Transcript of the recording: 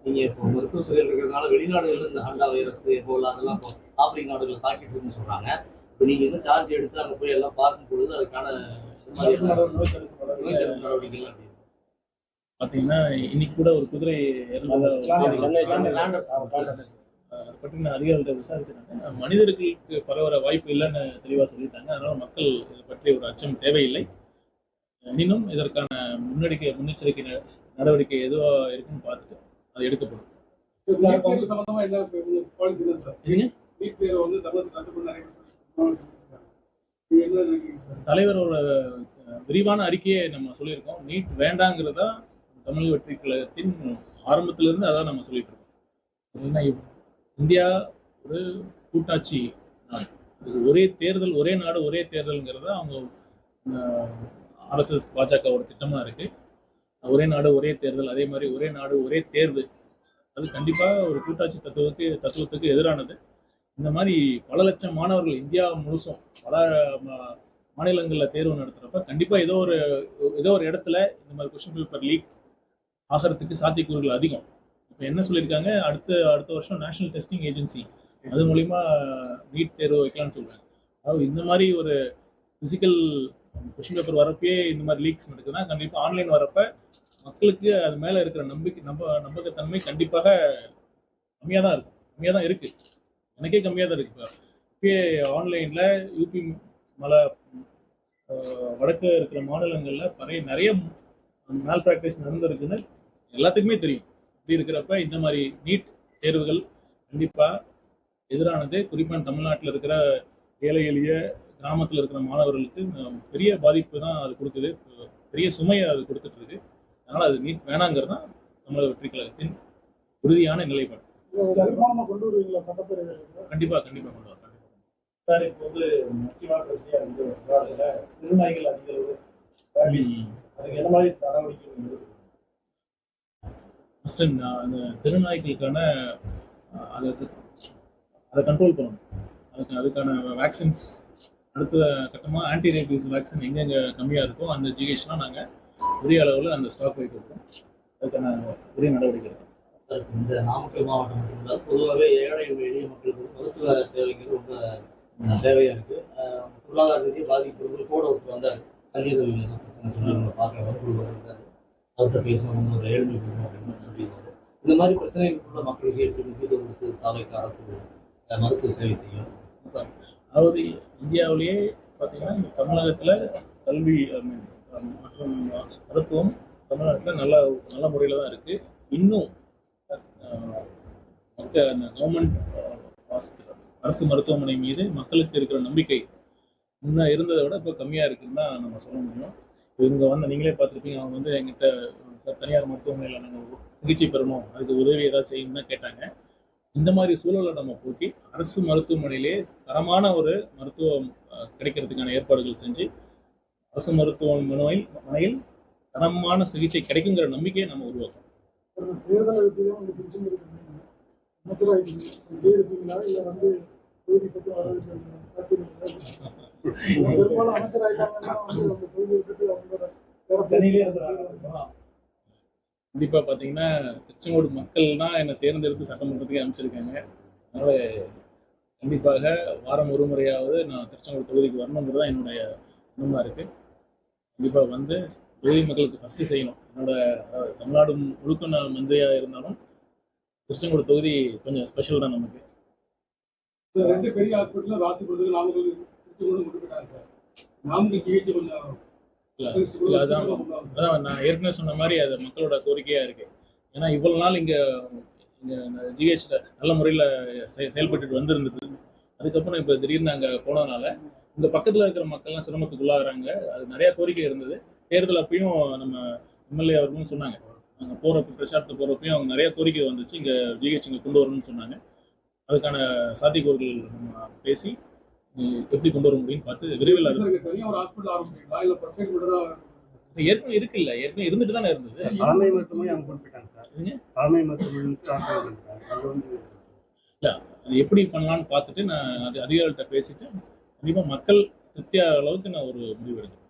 நீங்க இப்போ மருத்துவ துறையில் இருக்கிறதுனால வெளிநாடுகள்ல இந்த ஹண்டா வைரஸ், எபோலா அதெல்லாம் இப்போ ஆப்பிரிக்க நாடுகளை தாக்கிட்டு இருக்குன்னு சொல்றாங்க. இப்போ நீங்க இன்னும் சார்ஜ் எடுத்து அங்க போய் எல்லாம் பார்க்கும் பொழுது அதுக்கான நோய் தடுப்பு நடவடிக்கைகள் பாத்தீங்கன்னா இன்னைக்கு கூட ஒரு குதிரை பற்றி அதிகாரிகிட்ட விசாரிச்சிருக்காங்க. மனிதர்களுக்கு பரவற வாய்ப்பு இல்லைன்னு தெளிவா சொல்லிட்டாங்க. அதனால மக்கள் இதை பற்றி ஒரு அச்சம் தேவையில்லை. எனினும் இதற்கான முன்னெச்சரிக்கை நடவடிக்கை எதுவா இருக்குன்னு பார்த்துட்டு அது எடுக்கப்படும். தலைவரோட விரிவான அறிக்கையை நம்ம சொல்லியிருக்கோம். நீட் வேண்டாங்கிறதா தமிழ் வெற்றி கழகத்தின் ஆரம்பத்திலிருந்து அதான் நம்ம சொல்லிட்டு இருக்கோம். இந்தியா ஒரு கூட்டாட்சி நாடு, ஒரே தேர்தல் ஒரே நாடு ஒரே தேர்தல்ங்கிறத அவங்க RSS பாஜகவோட திட்டமா இருக்கு. ஒரே நாடு ஒரே தேர்தல், அதே மாதிரி ஒரே நாடு ஒரே தேர்வு, அது கண்டிப்பா ஒரு கூட்டாட்சி தத்துவத்துக்கு எதிரானது. இந்த மாதிரி பல லட்சம் மாணவர்கள் இந்தியா முழுசும் பல மாநிலங்கள்ல தேர்வு நடத்துறப்ப கண்டிப்பா ஏதோ ஒரு இடத்துல இந்த மாதிரி கொஸ்டின் பேப்பர் லீக் ஆகிறதுக்கு சாத்தியக்கூறுகள் அதிகம். இப்போ என்ன சொல்லியிருக்காங்க, அடுத்த வருஷம் நேஷனல் டெஸ்டிங் ஏஜென்சி அது மூலியமா நீட் தேர்வு வைக்கலாம்னு சொல்றாங்க. அதாவது இந்த மாதிரி ஒரு பிசிக்கல் கொஸ்டின் பேப்பர் வரப்பே இந்த மாதிரி லீக்ஸ் நடக்குதுன்னா கண்டிப்பா ஆன்லைன் வரப்ப மக்களுக்கு அது மேல இருக்கிற நம்பகத்தன்மை கண்டிப்பாக கம்மியாக தான் இருக்கு. எனக்கே கம்மியாக தான் இருக்கு. இப்பயே ஆன்லைன்ல யூபி வடக்கு இருக்கிற மாநிலங்கள்ல நிறைய மேல் பிராக்டிஸ் நடந்திருக்குன்னு எல்லாத்துக்குமே தெரியும். இப்படி இருக்கிறப்ப இந்த மாதிரி நீட் தேர்வுகள் கண்டிப்பா எதிரானது. குறிப்பா தமிழ்நாட்டில் இருக்கிற ஏழை எளிய கிராமத்தில் இருக்கிற மாணவர்களுக்கு பெரிய பாதிப்பு தான் அது கொடுக்குது, பெரிய சுமையை அது கொடுத்துட்டு இருக்கு. அதனால அது நீட் வேணாங்கிறது தான் தமிழக வெற்றி கழகத்தின் உறுதியான நிலைப்பாடு. கண்டிப்பா கொண்டு வர. சார், இப்போ முக்கியமான பிரச்சனையா திருநாய்கள் அதிகளவு அதுக்கு என்ன மாதிரி நடவடிக்கை? அந்த திருநாய்களுக்கான அதை கண்ட்ரோல் பண்ணணும். அதுக்கான வேக்சின்ஸ் அடுத்த கட்டமாக ஆன்டி ரேபிஸ் வேக்சின் எங்கெங்கே கம்மியாக இருக்கோ அந்த ஜிஹெச்லாம் நாங்கள் உரிய அளவில் அந்த ஸ்டாக் வைக்கிறோம். அதுக்கான உரிய நடவடிக்கை இருக்கும். சார், இந்த நாமக்கல் மாவட்டம் மட்டும் பொதுவாகவே ஏழை எளிய மக்களுக்கு மருத்துவ தேவைக்கு ரொம்ப தேவையாக இருக்குது. பொருளாதார ரீதியாக பாதிப்பு கூட ஒருத்தர் வந்தார், கல்வியில் பிரச்சனை சொல்லி நம்ம பார்க்க வகுப்பு வந்தார். அவர்கிட்ட பேசணும், ஒரு ஏழ்மை கொடுக்கணும் அப்படின்னு சொல்லியிருந்தாரு. இந்த மாதிரி பிரச்சனைகளுக்குள்ள மக்களுக்கு எடுத்து கொடுத்து தாவைக்கு அரசு மருத்துவ சேவை செய்யும். அதாவது இந்தியாவிலேயே பார்த்தீங்கன்னா தமிழகத்தில் கல்வி மற்றும் மருத்துவம் தமிழ்நாட்டில் நல்ல முறையில் தான் இருக்குது. இன்னும் அந்த கவர்மெண்ட் ஹாஸ்பிட்டல் அரசு மருத்துவமனை மீது மக்களுக்கு இருக்கிற நம்பிக்கை முன்ன இருந்ததை விட இப்போ கம்மியாக இருக்குன்னு தான் நம்ம சொல்ல முடியும். இவங்க நீங்களே பார்த்துருப்பீங்க, அவங்க எங்கிட்ட தனியார் மருத்துவமனையில் நாங்கள் சிகிச்சை பெறணும், அதுக்கு உதவி ஏதாவது செய்யணும்னு தான் கேட்டாங்க. இந்த மாதிரி சூழலை நம்ம போக்கி அரசு மருத்துவமனையிலே தரமான ஒரு மருத்துவம் கிடைக்கிறதுக்கான ஏற்பாடுகள் செஞ்சு அரசு மருத்துவமனையில் தரமான சிகிச்சை கிடைக்குங்கிற நம்பிக்கையை நம்ம உருவாக்கணும். கண்டிப்பா பாத்தீங்கன்னா திருச்செங்கோடு மக்கள் தான் என்னை தேர்ந்தெடுத்து சட்டமன்றத்துக்கு அமைச்சிருக்காங்க. அதனால கண்டிப்பாக வாரம் ஒரு முறையாவது நான் திருச்செங்கோடு தொகுதிக்கு வரணுங்கிறது தான் என்னுடைய எண்ணமா இருக்கு. கண்டிப்பா தொகுதி மக்களுக்கு ஃபர்ஸ்ட் செய்யணும். என்னோட தமிழ்நாடு முழுக்க நான் மந்திரியா இருந்தாலும் திருச்செங்கோடு தொகுதி கொஞ்சம் ஸ்பெஷல் தான் நமக்கு. ரெண்டு பெரிய ஹாஸ்பிட்டல் வாசி கொடுத்து அதான் நான் ஏற்கனவே சொன்ன மாதிரி அது மக்களோட கோரிக்கையா இருக்கு. ஏன்னா இவ்வளவு நாள் இங்க ஜிஹெச் நல்ல முறையில் செயல்பட்டு வந்திருந்தது. அதுக்கப்புறம் இப்போ திடீர்னு அங்கே போனதுனால இந்த பக்கத்தில் இருக்கிற மக்கள்லாம் சிரமத்துக்குள்ளாகிறாங்க. அது நிறைய கோரிக்கை இருந்தது. தேர்தல் அப்பயும் நம்ம எம்எல்ஏ அவர்களும் சொன்னாங்க, அங்கே போகிறப்ப பிரச்சாரத்தை போகிறப்பையும் அவங்க நிறைய கோரிக்கை வந்துச்சு, இங்கே ஜிஹெச் இங்கே கொண்டு வரணும்னு சொன்னாங்க. அதுக்கான சாத்தியக்கூறுகள் நம்ம பேசி எப்படி கொண்டு வர முடியும்னு பார்த்து விரைவில் ஏற்கனவே இருக்குல்ல, ஏற்கனவே இருந்துட்டு தானே இருந்தது. தலைமை மருத்துவமனை அங்கே கொண்டு போயிட்டாங்க சார். தலைமை மருத்துவமனைக்கு அது எப்படி பண்ணலான்னு பார்த்துட்டு நான் அதிகாரிகிட்ட பேசிட்டு கண்டிப்பாக மக்கள் திருப்தியாக அளவுக்கு நான் ஒரு முடிவு எடுக்கிறேன்.